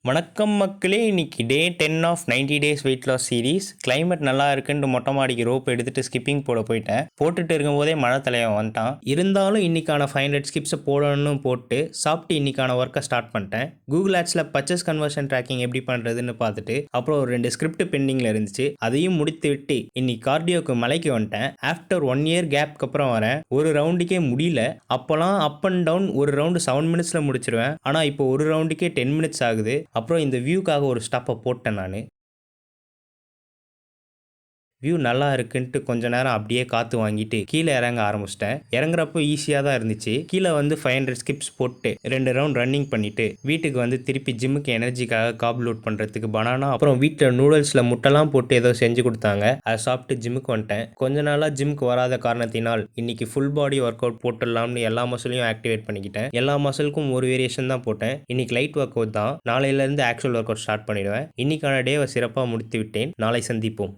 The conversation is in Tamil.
வணக்கம் மக்களே, இன்னைக்கு day 10 of 90 days weight loss series. Climate நல்லா இருக்குன்னு மொட்டை மாடிக்கு ரோப் எடுத்துட்டு ஸ்கிப்பிங் போட போயிட்டேன். போட்டுட்டு இருக்கும்போதே மழை தலைவன் வந்துட்டான். இருந்தாலும் இன்னைக்கான 500 ஸ்கிப்ஸை போடணும்னு போட்டு சாப்பிட்டு இன்னைக்கான ஒர்க்கை ஸ்டார்ட் பண்ணிட்டேன். கூகுள் ஆட்ஸில் பர்ச்சேஸ் கன்வர்ஷன் ட்ராக்கிங் எப்படி பண்ணுறதுன்னு பார்த்துட்டு அப்புறம் ஒரு 2 ஸ்கிரிப்ட் பெண்டிங்கில் இருந்துச்சு. அதையும் முடித்து விட்டு இன்னைக்கு கார்டியோக்கு மலைக்கு வந்துட்டேன். ஆஃப்டர் 1 இயர் கேப்க்கு அப்புறம் வரேன். ஒரு ரவுண்டுக்கே முடியல. அப்போலாம் அப் அண்ட் டவுன் ஒரு ரவுண்டு 7 மினிட்ஸில் முடிச்சிருவேன். ஆனால் இப்போ ஒரு ரவுண்டுக்கே 10 மினிட்ஸ் ஆகுது. அப்புறம் இந்த வியூக்காக ஒரு ஸ்டாப்பை போட்டேன் நான். வியூ நல்லா இருக்குன்ட்டு கொஞ்ச நேரம் அப்படியே காற்று வாங்கிட்டு கீழே இறங்க ஆரம்பிச்சிட்டேன். இறங்குறப்போ ஈஸியாக தான் இருந்துச்சு. கீழே வந்து 500 ஸ்கிப்ஸ் போட்டு 2 ரவுண்ட் ரன்னிங் பண்ணிட்டு வீட்டுக்கு வந்து திருப்பி ஜிம்முக்கு எனர்ஜிக்காக காப் லோட் பண்ணுறதுக்கு பனானா, அப்புறம் வீட்டில் நூடுல்ஸில் முட்டைலாம் போட்டு ஏதோ செஞ்சு கொடுத்தாங்க. அதை சாப்பிட்டு ஜிம்முக்கு வந்துட்டேன். கொஞ்ச நாளாக ஜிம்முக்கு வராத காரணத்தினால் இன்னைக்கு ஃபுல் பாடி ஒர்க் அவுட் போட்டுடலாம்னு எல்லா மசிலையும் ஆக்டிவேட் பண்ணிக்கிட்டேன். எல்லா மசிலுக்கும் ஒரு வேரியேஷன் தான் போட்டேன். இன்னைக்கு லைட் ஒர்க் அவுட் தான். நாளையிலேருந்து ஆக்சுவல் ஒர்க் அவுட் ஸ்டார்ட் பண்ணிடுவேன். இன்னைக்கான டேவை சிறப்பாக முடித்து விட்டேன். நாளை சந்திப்போம்.